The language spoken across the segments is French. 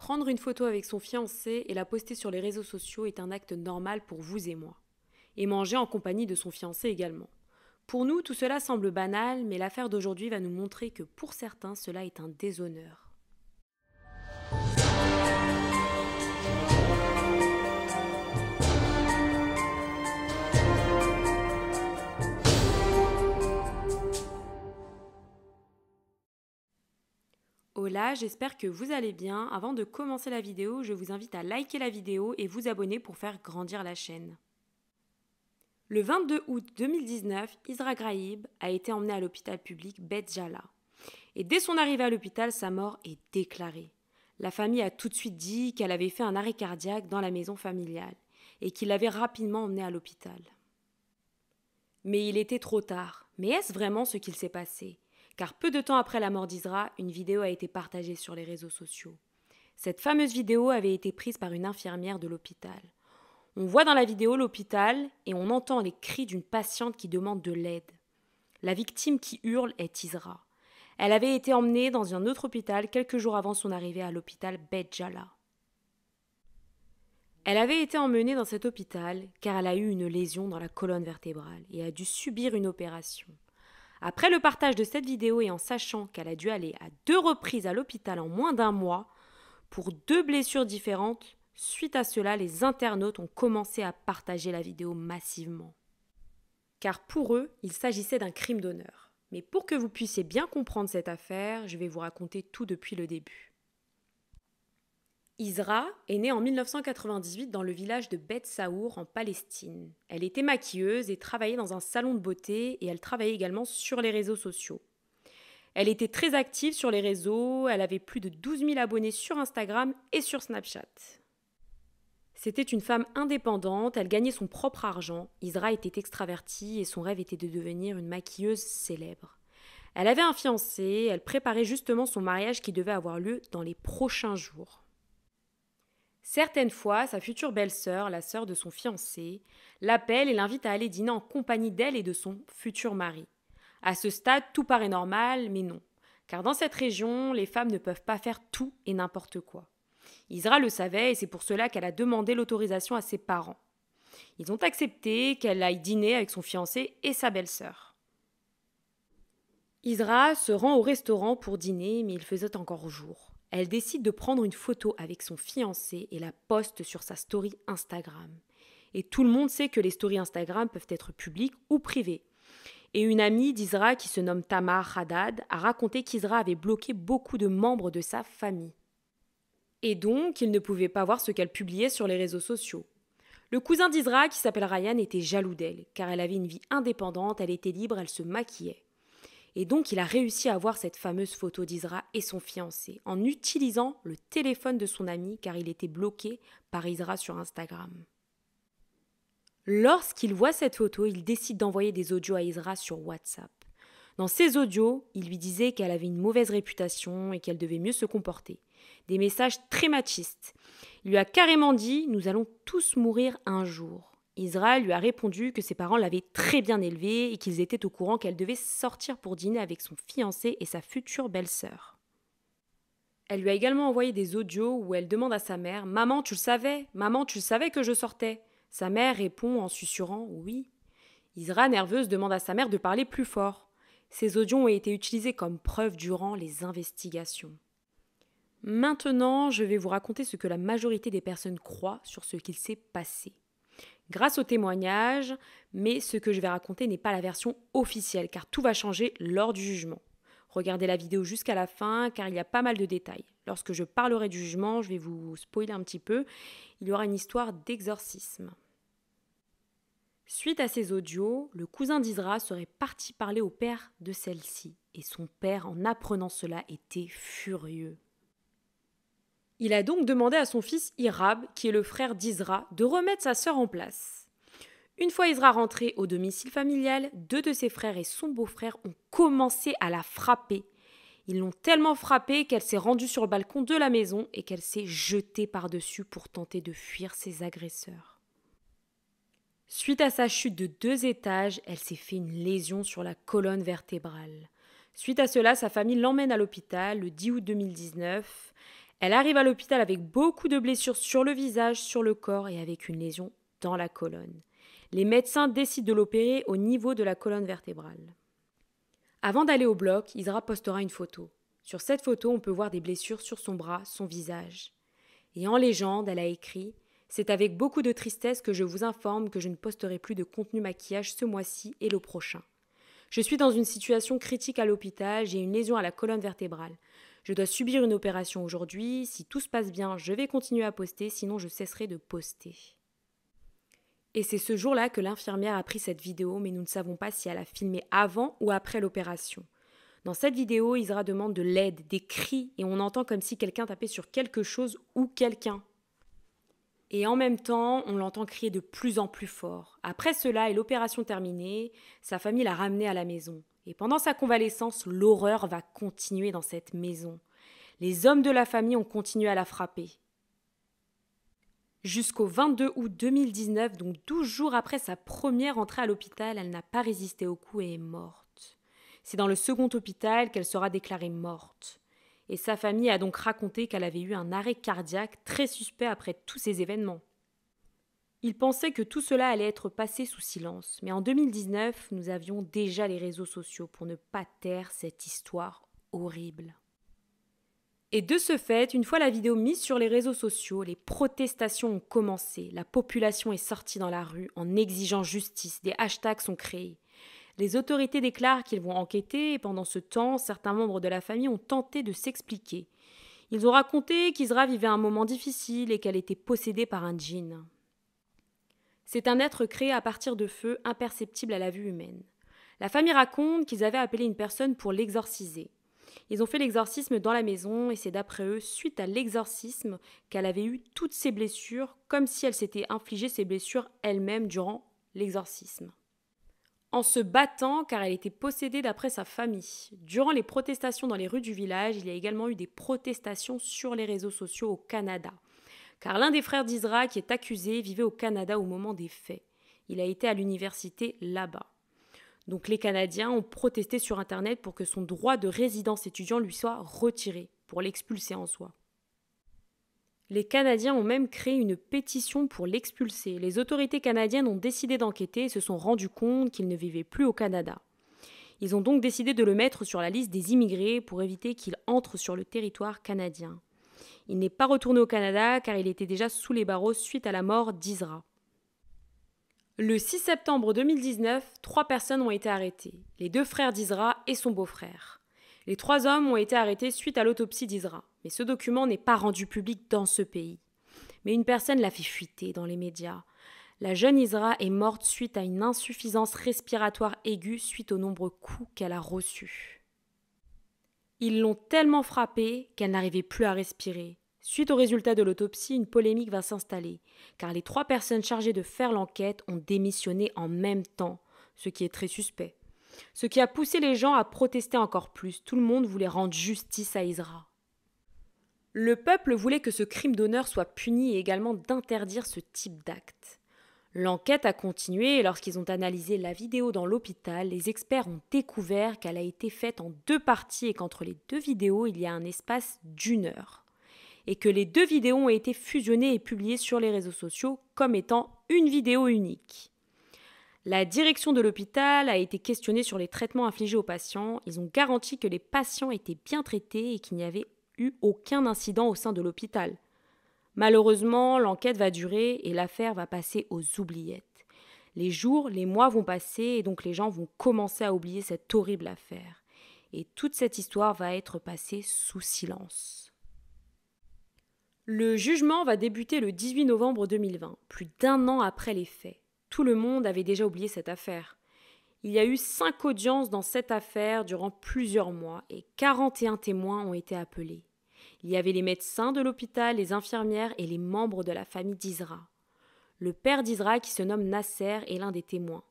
Prendre une photo avec son fiancé et la poster sur les réseaux sociaux est un acte normal pour vous et moi. Et manger en compagnie de son fiancé également. Pour nous, tout cela semble banal, mais l'affaire d'aujourd'hui va nous montrer que pour certains, cela est un déshonneur. Hola, j'espère que vous allez bien. Avant de commencer la vidéo, je vous invite à liker la vidéo et vous abonner pour faire grandir la chaîne. Le 22 août 2019, Isra Graïb a été emmené à l'hôpital public Beth Jala. Et dès son arrivée à l'hôpital, sa mort est déclarée. La famille a tout de suite dit qu'elle avait fait un arrêt cardiaque dans la maison familiale et qu'il l'avait rapidement emmenée à l'hôpital. Mais il était trop tard. Mais est-ce vraiment ce qu'il s'est passé ? Car peu de temps après la mort d'Isra, une vidéo a été partagée sur les réseaux sociaux. Cette fameuse vidéo avait été prise par une infirmière de l'hôpital. On voit dans la vidéo l'hôpital et on entend les cris d'une patiente qui demande de l'aide. La victime qui hurle est Isra. Elle avait été emmenée dans un autre hôpital quelques jours avant son arrivée à l'hôpital Beth Jala. Elle avait été emmenée dans cet hôpital car elle a eu une lésion dans la colonne vertébrale et a dû subir une opération. Après le partage de cette vidéo et en sachant qu'elle a dû aller à 2 reprises à l'hôpital en moins d'1 mois pour 2 blessures différentes, suite à cela, les internautes ont commencé à partager la vidéo massivement. Car pour eux, il s'agissait d'un crime d'honneur. Mais pour que vous puissiez bien comprendre cette affaire, je vais vous raconter tout depuis le début. Isra est née en 1998 dans le village de Beth Saour en Palestine. Elle était maquilleuse et travaillait dans un salon de beauté et elle travaillait également sur les réseaux sociaux. Elle était très active sur les réseaux, elle avait plus de 12 000 abonnés sur Instagram et sur Snapchat. C'était une femme indépendante, elle gagnait son propre argent. Isra était extravertie et son rêve était de devenir une maquilleuse célèbre. Elle avait un fiancé, elle préparait justement son mariage qui devait avoir lieu dans les prochains jours. Certaines fois, sa future belle-sœur, la sœur de son fiancé, l'appelle et l'invite à aller dîner en compagnie d'elle et de son futur mari. À ce stade, tout paraît normal, mais non. Car dans cette région, les femmes ne peuvent pas faire tout et n'importe quoi. Isra le savait et c'est pour cela qu'elle a demandé l'autorisation à ses parents. Ils ont accepté qu'elle aille dîner avec son fiancé et sa belle-sœur. Isra se rend au restaurant pour dîner, mais il faisait encore jour. Elle décide de prendre une photo avec son fiancé et la poste sur sa story Instagram. Et tout le monde sait que les stories Instagram peuvent être publiques ou privées. Et une amie d'Isra qui se nomme Tamar Haddad a raconté qu'Isra avait bloqué beaucoup de membres de sa famille. Et donc, il ne pouvait pas voir ce qu'elle publiait sur les réseaux sociaux. Le cousin d'Isra, qui s'appelle Ryan, était jaloux d'elle, car elle avait une vie indépendante, elle était libre, elle se maquillait. Et donc, il a réussi à voir cette fameuse photo d'Isra et son fiancé, en utilisant le téléphone de son ami, car il était bloqué par Isra sur Instagram. Lorsqu'il voit cette photo, il décide d'envoyer des audios à Isra sur WhatsApp. Dans ces audios, il lui disait qu'elle avait une mauvaise réputation et qu'elle devait mieux se comporter. Des messages très machistes. Il lui a carrément dit « Nous allons tous mourir un jour ». Isra lui a répondu que ses parents l'avaient très bien élevée et qu'ils étaient au courant qu'elle devait sortir pour dîner avec son fiancé et sa future belle-sœur. Elle lui a également envoyé des audios où elle demande à sa mère « Maman, tu le savais ? Maman, tu le savais que je sortais ?» Sa mère répond en susurrant « Oui ». Isra, nerveuse, demande à sa mère de parler plus fort. Ces audios ont été utilisés comme preuve durant les investigations. Maintenant, je vais vous raconter ce que la majorité des personnes croient sur ce qu'il s'est passé. Grâce aux témoignages, mais ce que je vais raconter n'est pas la version officielle, car tout va changer lors du jugement. Regardez la vidéo jusqu'à la fin, car il y a pas mal de détails. Lorsque je parlerai du jugement, je vais vous spoiler un petit peu, il y aura une histoire d'exorcisme. Suite à ces audios, le cousin d'Isra serait parti parler au père de celle-ci, et son père, en apprenant cela, était furieux. Il a donc demandé à son fils Irab, qui est le frère d'Isra, de remettre sa sœur en place. Une fois Isra rentré au domicile familial, 2 de ses frères et son beau-frère ont commencé à la frapper. Ils l'ont tellement frappée qu'elle s'est rendue sur le balcon de la maison et qu'elle s'est jetée par-dessus pour tenter de fuir ses agresseurs. Suite à sa chute de 2 étages, elle s'est fait une lésion sur la colonne vertébrale. Suite à cela, sa famille l'emmène à l'hôpital le 10 août 2019. Elle arrive à l'hôpital avec beaucoup de blessures sur le visage, sur le corps et avec une lésion dans la colonne. Les médecins décident de l'opérer au niveau de la colonne vertébrale. Avant d'aller au bloc, Isra postera une photo. Sur cette photo, on peut voir des blessures sur son bras, son visage. Et en légende, elle a écrit « C'est avec beaucoup de tristesse que je vous informe que je ne posterai plus de contenu maquillage ce mois-ci et le prochain. Je suis dans une situation critique à l'hôpital, j'ai une lésion à la colonne vertébrale. Je dois subir une opération aujourd'hui, si tout se passe bien, je vais continuer à poster, sinon je cesserai de poster. » Et c'est ce jour-là que l'infirmière a pris cette vidéo, mais nous ne savons pas si elle a filmé avant ou après l'opération. Dans cette vidéo, Isra demande de l'aide, des cris, et on entend comme si quelqu'un tapait sur quelque chose ou quelqu'un. Et en même temps, on l'entend crier de plus en plus fort. Après cela et l'opération terminée, sa famille l'a ramené à la maison. Et pendant sa convalescence, l'horreur va continuer dans cette maison. Les hommes de la famille ont continué à la frapper. Jusqu'au 22 août 2019, donc 12 jours après sa première entrée à l'hôpital, elle n'a pas résisté au coup et est morte. C'est dans le second hôpital qu'elle sera déclarée morte. Et sa famille a donc raconté qu'elle avait eu un arrêt cardiaque très suspect après tous ces événements. Ils pensaient que tout cela allait être passé sous silence, mais en 2019, nous avions déjà les réseaux sociaux pour ne pas taire cette histoire horrible. Et de ce fait, une fois la vidéo mise sur les réseaux sociaux, les protestations ont commencé. La population est sortie dans la rue en exigeant justice. Des hashtags sont créés. Les autorités déclarent qu'ils vont enquêter et pendant ce temps, certains membres de la famille ont tenté de s'expliquer. Ils ont raconté qu'Isra vivait un moment difficile et qu'elle était possédée par un djinn. C'est un être créé à partir de feu imperceptible à la vue humaine. La famille raconte qu'ils avaient appelé une personne pour l'exorciser. Ils ont fait l'exorcisme dans la maison et c'est d'après eux, suite à l'exorcisme, qu'elle avait eu toutes ses blessures, comme si elle s'était infligé ses blessures elle-même durant l'exorcisme. En se battant car elle était possédée d'après sa famille. Durant les protestations dans les rues du village, il y a également eu des protestations sur les réseaux sociaux au Canada. Car l'un des frères d'Isra qui est accusé vivait au Canada au moment des faits. Il a été à l'université là-bas. Donc les Canadiens ont protesté sur Internet pour que son droit de résidence étudiant lui soit retiré, pour l'expulser en soi. Les Canadiens ont même créé une pétition pour l'expulser. Les autorités canadiennes ont décidé d'enquêter et se sont rendues compte qu'il ne vivait plus au Canada. Ils ont donc décidé de le mettre sur la liste des immigrés pour éviter qu'il entre sur le territoire canadien. Il n'est pas retourné au Canada car il était déjà sous les barreaux suite à la mort d'Isra. Le 6 septembre 2019, 3 personnes ont été arrêtées, les 2 frères d'Isra et son beau-frère. Les 3 hommes ont été arrêtés suite à l'autopsie d'Isra, mais ce document n'est pas rendu public dans ce pays. Mais une personne l'a fait fuiter dans les médias. La jeune Isra est morte suite à une insuffisance respiratoire aiguë suite aux nombreux coups qu'elle a reçus. Ils l'ont tellement frappée qu'elle n'arrivait plus à respirer. Suite au résultat de l'autopsie, une polémique va s'installer, car les 3 personnes chargées de faire l'enquête ont démissionné en même temps, ce qui est très suspect. Ce qui a poussé les gens à protester encore plus. Tout le monde voulait rendre justice à Isra. Le peuple voulait que ce crime d'honneur soit puni et également d'interdire ce type d'acte. L'enquête a continué et lorsqu'ils ont analysé la vidéo dans l'hôpital, les experts ont découvert qu'elle a été faite en 2 parties et qu'entre les 2 vidéos, il y a un espace d'1 heure. Et que les 2 vidéos ont été fusionnées et publiées sur les réseaux sociaux comme étant une vidéo unique. La direction de l'hôpital a été questionnée sur les traitements infligés aux patients. Ils ont garanti que les patients étaient bien traités et qu'il n'y avait eu aucun incident au sein de l'hôpital. Malheureusement, l'enquête va durer et l'affaire va passer aux oubliettes. Les jours, les mois vont passer et donc les gens vont commencer à oublier cette horrible affaire. Et toute cette histoire va être passée sous silence. Le jugement va débuter le 18 novembre 2020, plus d'1 an après les faits. Tout le monde avait déjà oublié cette affaire. Il y a eu 5 audiences dans cette affaire durant plusieurs mois et 41 témoins ont été appelés. Il y avait les médecins de l'hôpital, les infirmières et les membres de la famille d'Isra. Le père d'Isra, qui se nomme Nasser, est l'un des témoins.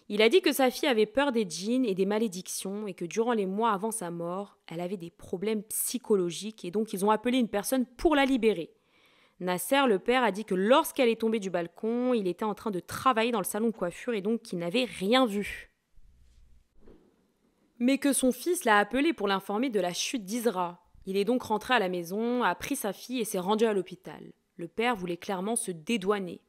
Il a dit que sa fille avait peur des djinns et des malédictions et que durant les mois avant sa mort, elle avait des problèmes psychologiques et donc ils ont appelé une personne pour la libérer. Nasser, le père, a dit que lorsqu'elle est tombée du balcon, il était en train de travailler dans le salon de coiffure et donc qu'il n'avait rien vu. Mais que son fils l'a appelé pour l'informer de la chute d'Isra. Il est donc rentré à la maison, a pris sa fille et s'est rendu à l'hôpital. Le père voulait clairement se dédouaner.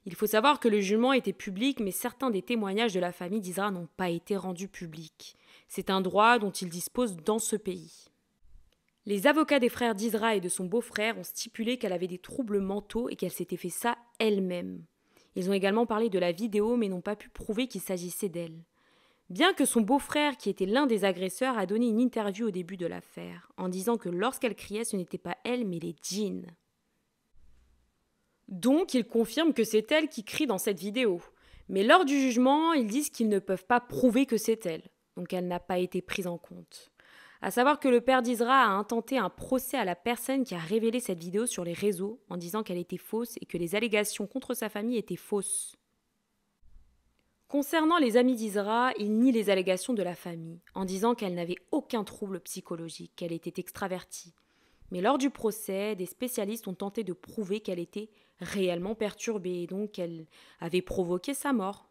Il faut savoir que le jugement était public, mais certains des témoignages de la famille d'Isra n'ont pas été rendus publics. C'est un droit dont il dispose dans ce pays. Les avocats des frères d'Isra et de son beau-frère ont stipulé qu'elle avait des troubles mentaux et qu'elle s'était fait ça elle-même. Ils ont également parlé de la vidéo, mais n'ont pas pu prouver qu'il s'agissait d'elle. Bien que son beau-frère, qui était l'un des agresseurs, a donné une interview au début de l'affaire, en disant que lorsqu'elle criait, ce n'était pas elle, mais les djinns. Donc, ils confirment que c'est elle qui crie dans cette vidéo. Mais lors du jugement, ils disent qu'ils ne peuvent pas prouver que c'est elle. Donc, elle n'a pas été prise en compte. À savoir que le père d'Isra a intenté un procès à la personne qui a révélé cette vidéo sur les réseaux en disant qu'elle était fausse et que les allégations contre sa famille étaient fausses. Concernant les amis d'Isra, il nie les allégations de la famille, en disant qu'elle n'avait aucun trouble psychologique, qu'elle était extravertie. Mais lors du procès, des spécialistes ont tenté de prouver qu'elle était réellement perturbée et donc qu'elle avait provoqué sa mort.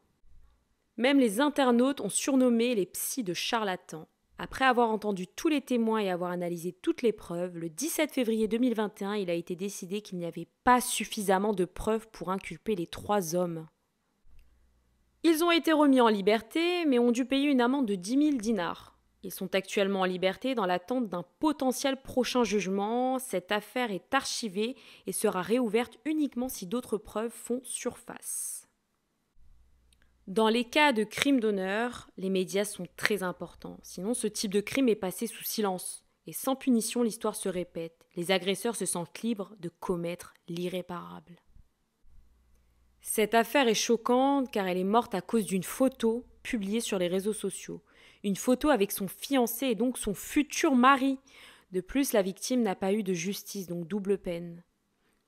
Même les internautes ont surnommé les psys de charlatans. Après avoir entendu tous les témoins et avoir analysé toutes les preuves, le 17 février 2021, il a été décidé qu'il n'y avait pas suffisamment de preuves pour inculper les 3 hommes. Ils ont été remis en liberté, mais ont dû payer une amende de 10 000 dinars. Ils sont actuellement en liberté dans l'attente d'un potentiel prochain jugement. Cette affaire est archivée et sera réouverte uniquement si d'autres preuves font surface. Dans les cas de crimes d'honneur, les médias sont très importants. Sinon, ce type de crime est passé sous silence. Et sans punition, l'histoire se répète. Les agresseurs se sentent libres de commettre l'irréparable. Cette affaire est choquante car elle est morte à cause d'une photo publiée sur les réseaux sociaux. Une photo avec son fiancé et donc son futur mari. De plus, la victime n'a pas eu de justice, donc double peine.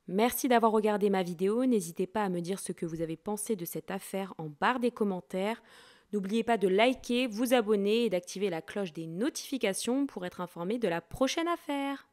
Merci d'avoir regardé ma vidéo. N'hésitez pas à me dire ce que vous avez pensé de cette affaire en barre des commentaires. N'oubliez pas de liker, vous abonner et d'activer la cloche des notifications pour être informé de la prochaine affaire.